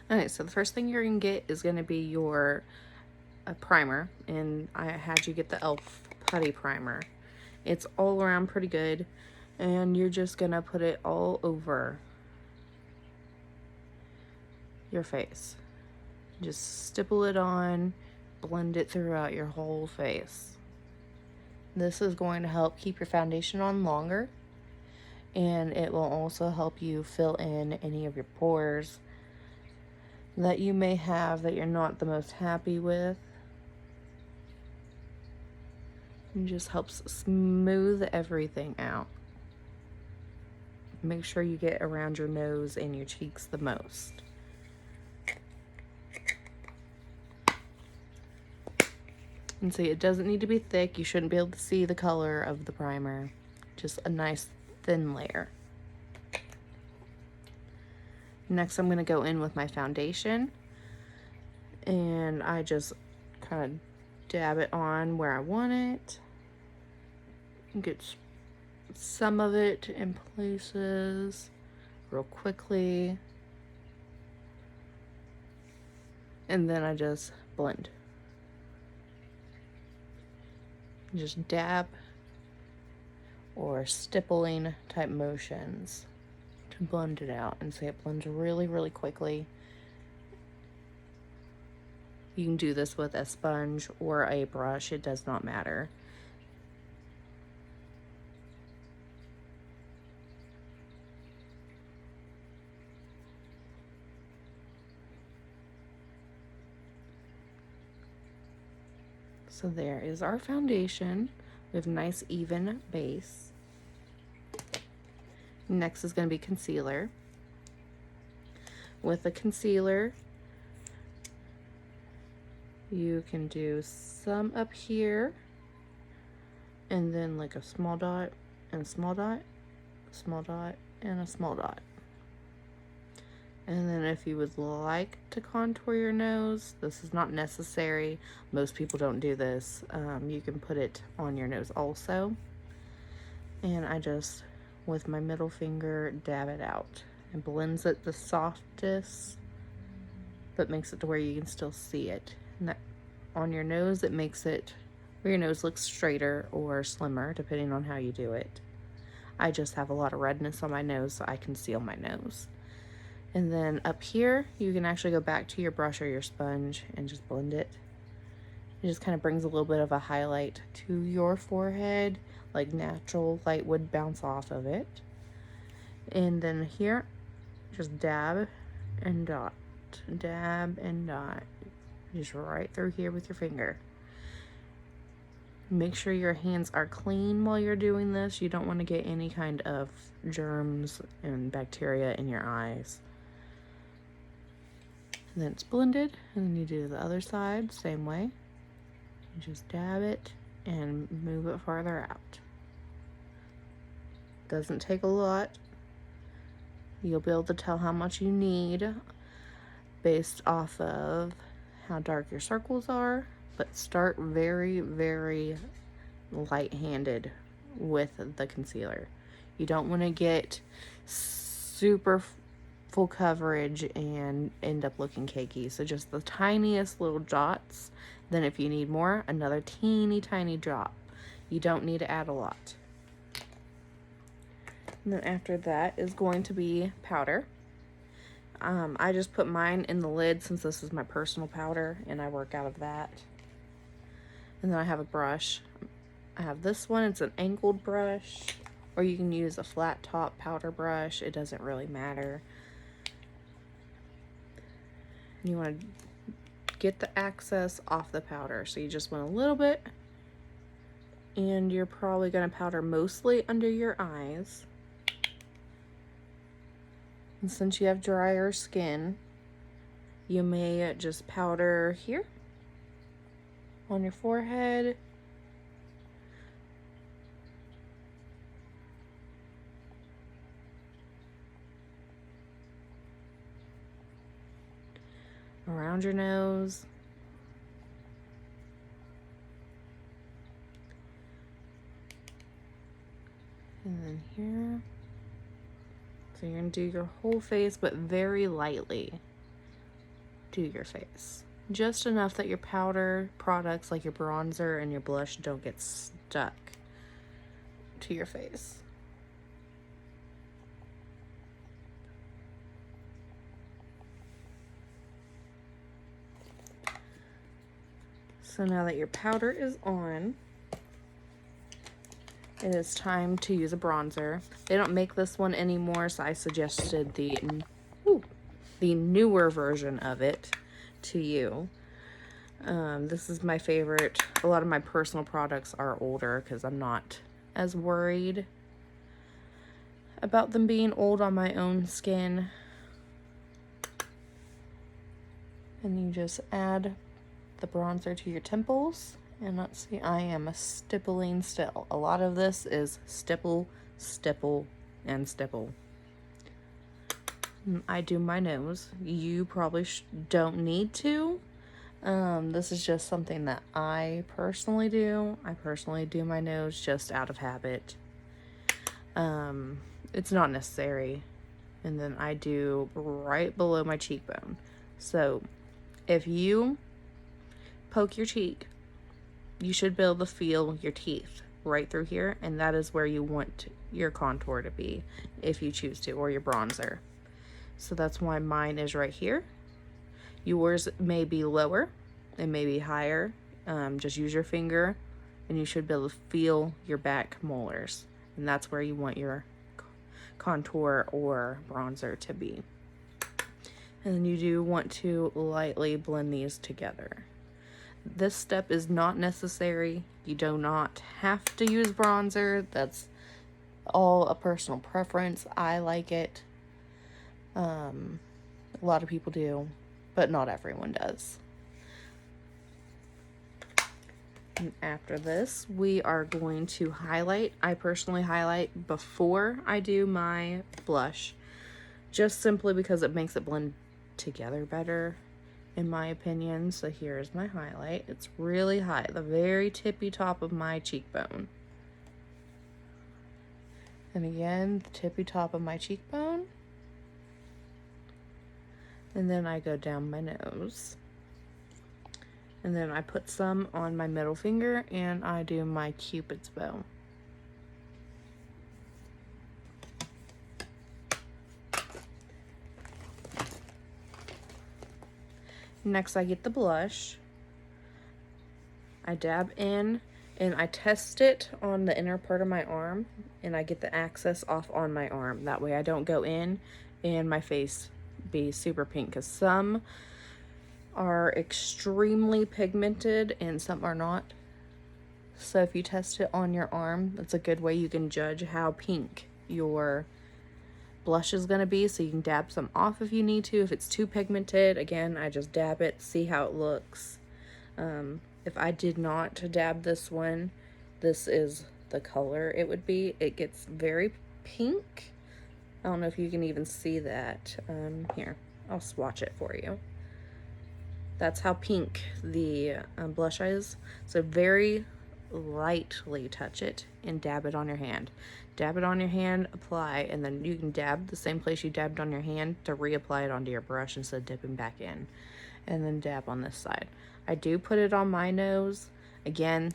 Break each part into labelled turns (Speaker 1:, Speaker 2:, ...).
Speaker 1: Okay, so the first thing you're gonna get is gonna be your primer, and I had you get the e.l.f. Putty Primer. It's all around pretty good, and you're just gonna put it all over your face. Just stipple it on, blend it throughout your whole face. This is going to help keep your foundation on longer, and it will also help you fill in any of your pores that you may have that you're not the most happy with. It just helps smooth everything out. Make sure you get around your nose and your cheeks the most. And see, it doesn't need to be thick. You shouldn't be able to see the color of the primer. Just a nice thin layer. Next, I'm going to go in with my foundation. And I just kind of dab it on where I want it. Get some of it in places real quickly. And then I just blend. Just dab or stippling type motions to blend it out, and say it blends really, really quickly. You can do this with a sponge or a brush, it does not matter. So there is our foundation with nice even base. Next is going to be concealer. With the concealer, you can do some up here, and then like a small dot and a small dot, small dot and a small dot. And then if you would like to contour your nose, this is not necessary. Most people don't do this. You can put it on your nose also. And I just, with my middle finger, dab it out. It blends it the softest, but makes it to where you can still see it. And that, on your nose, it makes it where your nose looks straighter or slimmer, depending on how you do it. I just have a lot of redness on my nose, so I conceal my nose. And then up here, you can actually go back to your brush or your sponge and just blend it. It just kind of brings a little bit of a highlight to your forehead, like natural light would bounce off of it. And then here, just dab and dot, dab and dot, just right through here with your finger. Make sure your hands are clean while you're doing this. You don't want to get any kind of germs and bacteria in your eyes. And then it's blended, and then you do the other side, same way. You just dab it and move it farther out. Doesn't take a lot. You'll be able to tell how much you need based off of how dark your circles are, but start very, very light-handed with the concealer. You don't want to get super full coverage and end up looking cakey. So just the tiniest little dots. Then if you need more, another teeny tiny drop. You don't need to add a lot. And then after that is going to be powder. I just put mine in the lid since this is my personal powder and I work out of that. And then I have a brush. I have this one, it's an angled brush, or you can use a flat top powder brush. It doesn't really matter. You want to get the excess off the powder. So you just want a little bit, and you're probably going to powder mostly under your eyes. And since you have drier skin, you may just powder here on your forehead. Around your nose. And then here. So you're gonna do your whole face, but very lightly. to your face. Just enough that your powder products like your bronzer and your blush don't get stuck to your face. So now that your powder is on, it is time to use a bronzer. They don't make this one anymore, so I suggested the newer version of it to you. This is my favorite. A lot of my personal products are older because I'm not as worried about them being old on my own skin. And you just add the bronzer to your temples. And let's see, I am stippling still. A lot of this is stipple, stipple, and stipple. I do my nose. You probably don't need to. This is just something that I personally do. I personally do my nose just out of habit. It's not necessary. And then I do right below my cheekbone. So if you poke your cheek, you should be able to feel your teeth right through here, and that is where you want your contour to be if you choose to, or your bronzer. So that's why mine is right here. Yours may be lower, it may be higher. Just use your finger and you should be able to feel your back molars, and that's where you want your contour or bronzer to be. And then you do want to lightly blend these together. This step is not necessary. You do not have to use bronzer. That's all a personal preference. I like it. A lot of people do, but not everyone does. And after this, we are going to highlight. I personally highlight before I do my blush, just simply because it makes it blend together better, in my opinion. So here's my highlight. It's really high, the very tippy top of my cheekbone. And again, the tippy top of my cheekbone. And then I go down my nose. And then I put some on my middle finger and I do my Cupid's bow. Next, I get the blush. I dab in and I test it on the inner part of my arm, and I get the excess off on my arm. That way I don't go in and my face be super pink, because some are extremely pigmented and some are not. So if you test it on your arm, that's a good way you can judge how pink your blush is going to be. So you can dab some off if you need to. If it's too pigmented, again, I just dab it, see how it looks. If I did not dab this one, this is the color it would be. It gets very pink. I don't know if you can even see that. Here, I'll swatch it for you. That's how pink the blush is. So very lightly touch it and dab it on your hand. Dab it on your hand, apply, and then you can dab the same place you dabbed on your hand to reapply it onto your brush instead of dipping back in. And then dab on this side. I do put it on my nose. Again,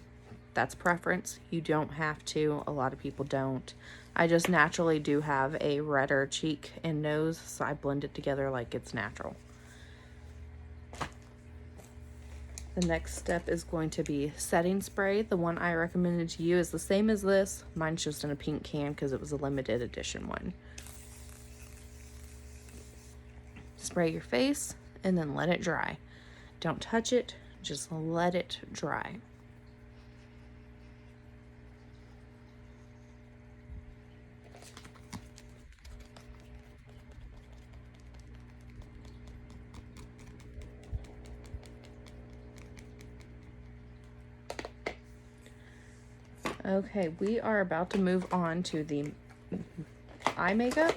Speaker 1: that's preference. You don't have to. A lot of people don't. I just naturally do have a redder cheek and nose, so I blend it together like it's natural. The next step is going to be setting spray. The one I recommended to you is the same as this. Mine's just in a pink can because it was a limited edition one. Spray your face and then let it dry. Don't touch it, just let it dry. Okay, we are about to move on to the eye makeup.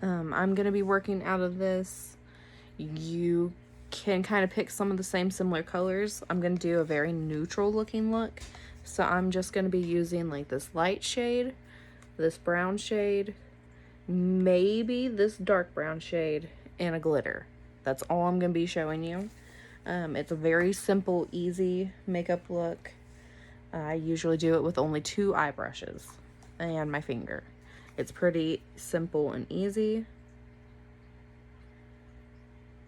Speaker 1: I'm going to be working out of this. You can kind of pick some of the same similar colors. I'm going to do a very neutral looking look. So I'm just going to be using like this light shade, this brown shade, maybe this dark brown shade, and a glitter. That's all I'm going to be showing you. It's a very simple, easy makeup look. I usually do it with only 2 eye brushes and my finger. It's pretty simple and easy.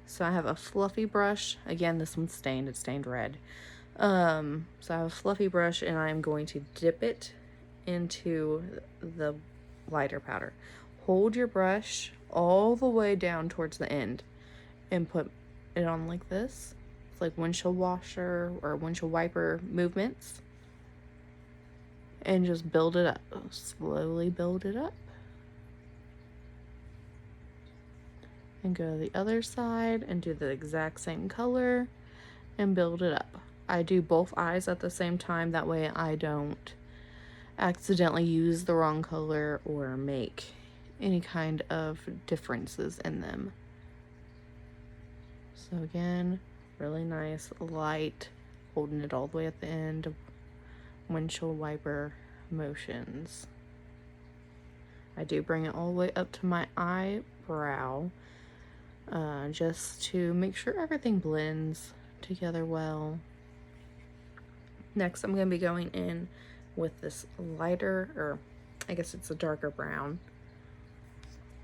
Speaker 1: So I have a fluffy brush. Again, this one's stained. It's stained red. So I have a fluffy brush and I'm going to dip it into the lighter powder. Hold your brush all the way down towards the end and put it on like this. It's like windshield washer or windshield wiper movements. And just build it up. Slowly build it up. And go to the other side and do the exact same color and build it up. I do both eyes at the same time, that way I don't accidentally use the wrong color or make any kind of differences in them. So again, really nice, light, holding it all the way at the end, windshield wiper motions. I do bring it all the way up to my eyebrow, just to make sure everything blends together well. Next, I'm going to be going in with this lighter, or I guess it's a darker brown,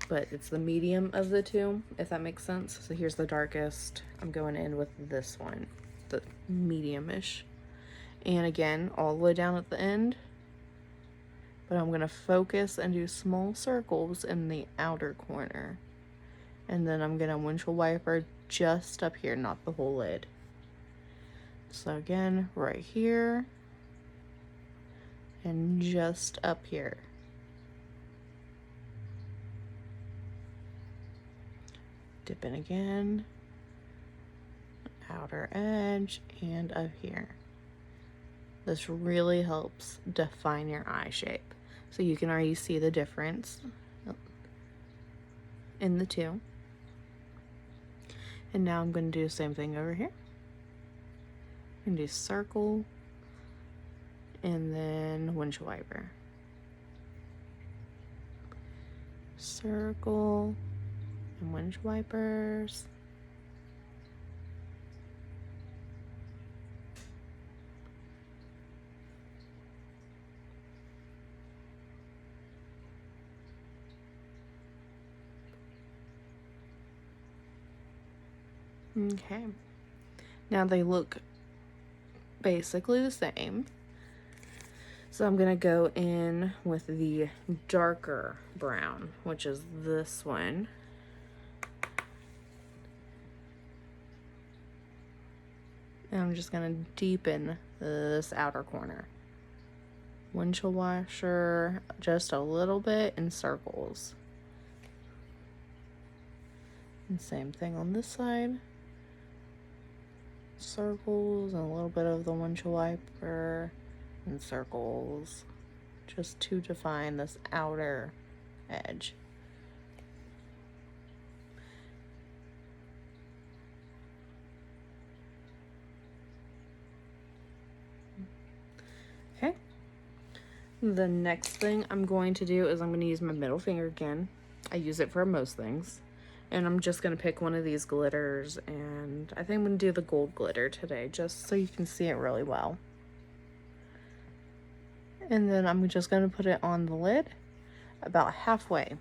Speaker 1: but it's the medium of the 2, if that makes sense. So here's the darkest. I'm going in with this one, the medium-ish. And again, all the way down at the end. But I'm going to focus and do small circles in the outer corner. And then I'm going to windshield wiper just up here, not the whole lid. So again, right here. And just up here. Dip in again. Outer edge and up here. This really helps define your eye shape. So you can already see the difference in the 2. And now I'm going to do the same thing over here. I'm going to do circle and then windshield wiper. Circle and windshield wipers. Okay, now they look basically the same. So I'm gonna go in with the darker brown, which is this one. And I'm just gonna deepen this outer corner. Windshield washer just a little bit in circles. And same thing on this side. Circles and a little bit of the windshield wiper and circles, just to define this outer edge. Okay, the next thing I'm going to do is I'm going to use my middle finger again. I use it for most things. And I'm just going to pick one of these glitters, and I think I'm going to do the gold glitter today, just so you can see it really well. And then I'm just going to put it on the lid about halfway.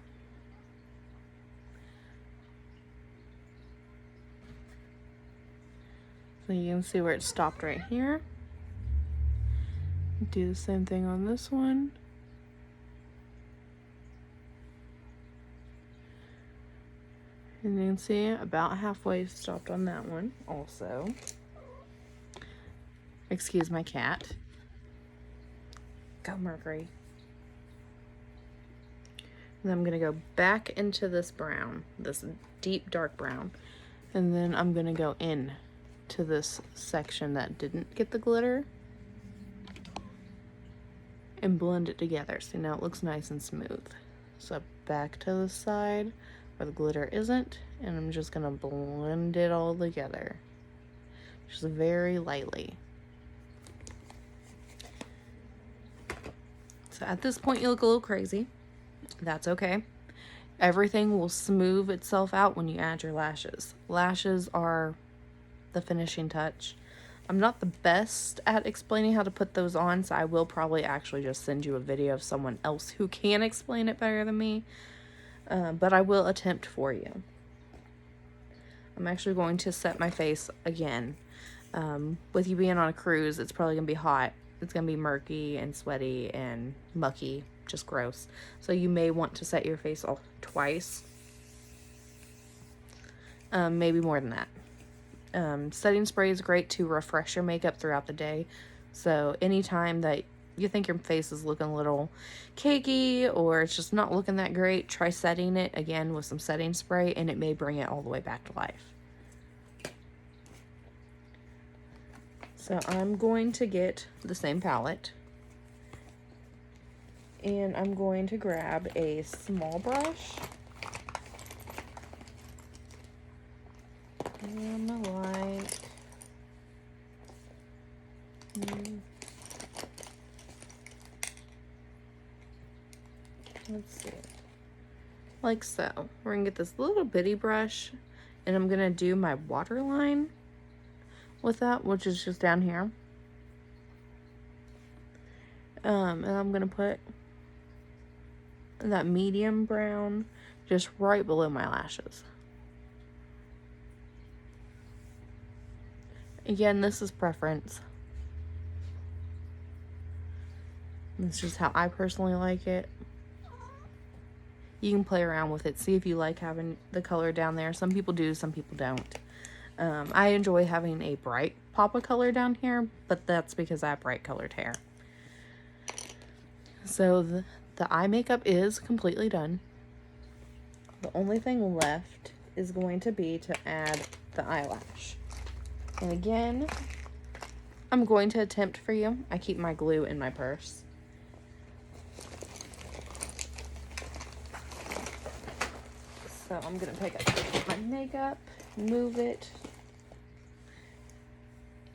Speaker 1: So you can see where it stopped right here. Do the same thing on this one. And you can see about halfway stopped on that one also. Excuse my cat. Go, Mercury. And then I'm going to go back into this brown, this deep dark brown. And then I'm going to go in to this section that didn't get the glitter and blend it together. See, now it looks nice and smooth. So back to the side where the glitter isn't, and I'm just gonna blend it all together, just very lightly. So at this point you look a little crazy. That's okay. Everything will smooth itself out when you add your lashes. Lashes are the finishing touch. I'm not the best at explaining how to put those on, so I will probably actually just send you a video of someone else who can explain it better than me. But I will attempt for you. I'm actually going to set my face again. With you being on a cruise, it's probably going to be hot. It's going to be murky and sweaty and mucky, just gross. So you may want to set your face off twice. Maybe more than that. Setting spray is great to refresh your makeup throughout the day. So anytime that you think your face is looking a little cakey or it's just not looking that great, try setting it again with some setting spray and it may bring it all the way back to life. So I'm going to get the same palette and I'm going to grab a small brush. And let's see, like so. We're gonna get this little bitty brush and I'm gonna do my waterline with that, which is just down here. And I'm gonna put that medium brown just right below my lashes. Again, this is preference. It's just how I personally like it. You can play around with it, see if you like having the color down there. Some people do, some people don't. I enjoy having a bright pop of color down here, but that's because I have bright colored hair. So the eye makeup is completely done. The only thing left is going to be to add the eyelash. And again, I'm going to attempt for you. I keep my glue in my purse. So I'm going to pick up my makeup, move it,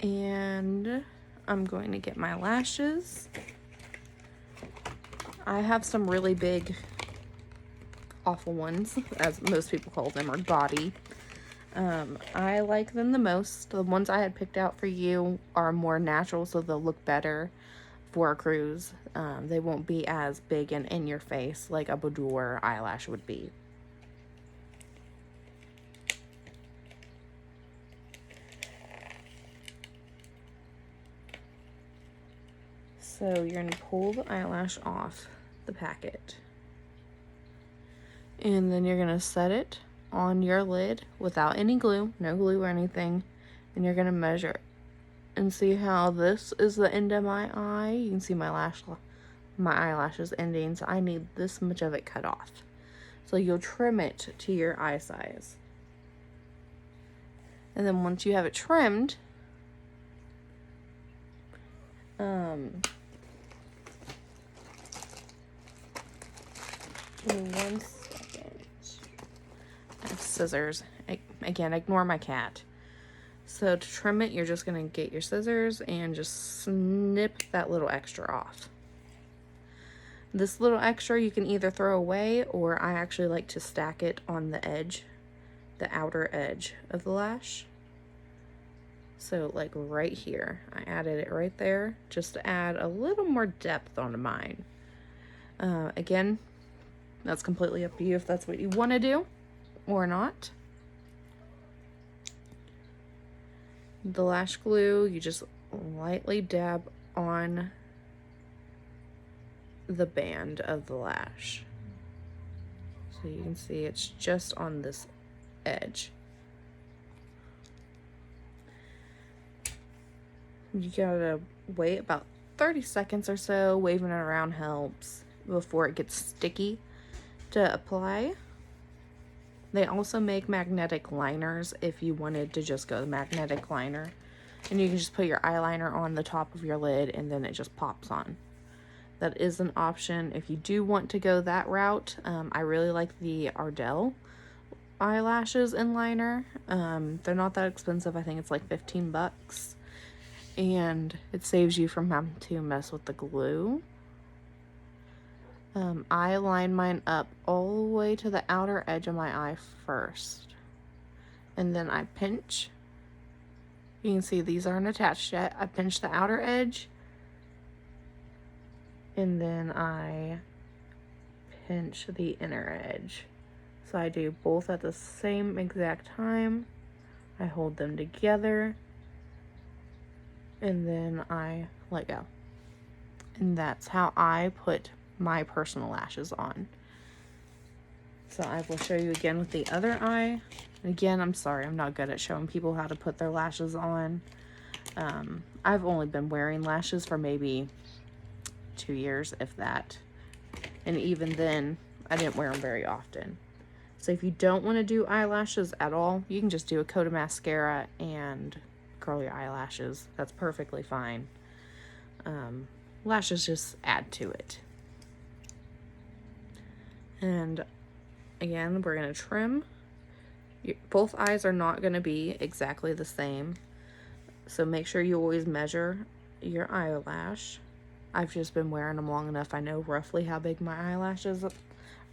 Speaker 1: and I'm going to get my lashes. I have some really big, awful ones, as most people call them, or gaudy. I like them the most. The ones I had picked out for you are more natural, so they'll look better for a cruise. They won't be as big and in your face like a boudoir eyelash would be. So you're going to pull the eyelash off the packet. And then you're going to set it on your lid without any glue, no glue or anything. And you're going to measure it. And see how this is the end of my eye? You can see my eyelashes ending. So I need this much of it cut off. So you'll trim it to your eye size. And then once you have it trimmed, give me 1 second. I have scissors. Again, ignore my cat. So to trim it, you're just going to get your scissors and just snip that little extra off. This little extra you can either throw away, or I actually like to stack it on the edge, the outer edge of the lash. So like right here, I added it right there just to add a little more depth onto mine. Again, that's completely up to you if that's what you want to do or not. The lash glue, you just lightly dab on the band of the lash. So you can see it's just on this edge. You gotta wait about 30 seconds or so. Waving it around helps before it gets sticky to apply. They also make magnetic liners if you wanted to just go the magnetic liner. And you can just put your eyeliner on the top of your lid and then it just pops on. That is an option if you do want to go that route. I really like the Ardell eyelashes and liner. They're not that expensive. I think it's like 15 bucks. And it saves you from having to mess with the glue. I line mine up all the way to the outer edge of my eye first. And then I pinch. You can see these aren't attached yet. I pinch the outer edge. And then I pinch the inner edge. So I do both at the same exact time. I hold them together. And then I let go. And that's how I put my personal lashes on. So I will show you again with the other eye. And again, I'm sorry, I'm not good at showing people how to put their lashes on. I've only been wearing lashes for maybe 2 years, if that. And even then, I didn't wear them very often. So if you don't want to do eyelashes at all, you can just do a coat of mascara and curl your eyelashes. That's perfectly fine. Lashes just add to it. And again, we're going to trim. Both eyes are not going to be exactly the same. So make sure you always measure your eyelash. I've just been wearing them long enough. I know roughly how big my eyelashes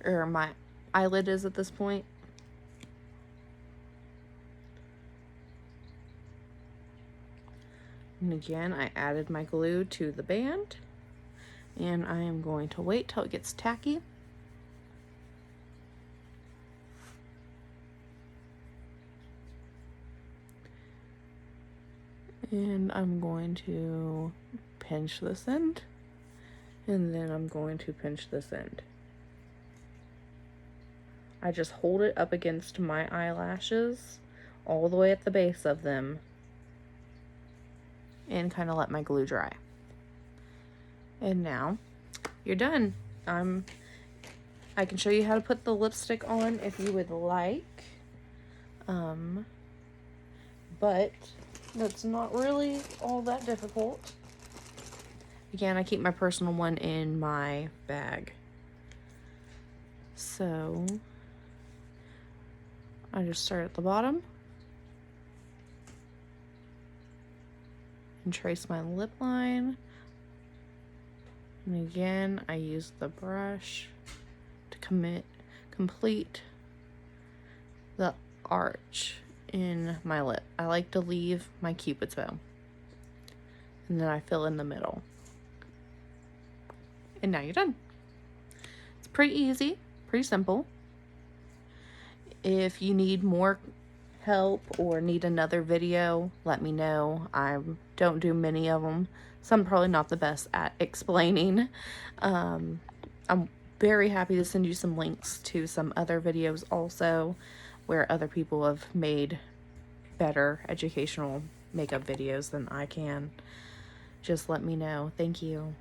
Speaker 1: or my eyelid is at this point. And again, I added my glue to the band. And I am going to wait till it gets tacky. And I'm going to pinch this end. And then I'm going to pinch this end. I just hold it up against my eyelashes all the way at the base of them and kind of let my glue dry. And now you're done. I can show you how to put the lipstick on if you would like. But that's not really all that difficult. Again, I keep my personal one in my bag. So I just start at the bottom and trace my lip line. And again, I use the brush to complete the arch in my lip. I like to leave my cupid's bow. And then I fill in the middle. And now you're done. It's pretty easy, pretty simple. If you need more help or need another video, let me know. I don't do many of them, so I'm probably not the best at explaining. I'm very happy to send you some links to some other videos also where other people have made better educational makeup videos than I can. Just let me know. Thank you.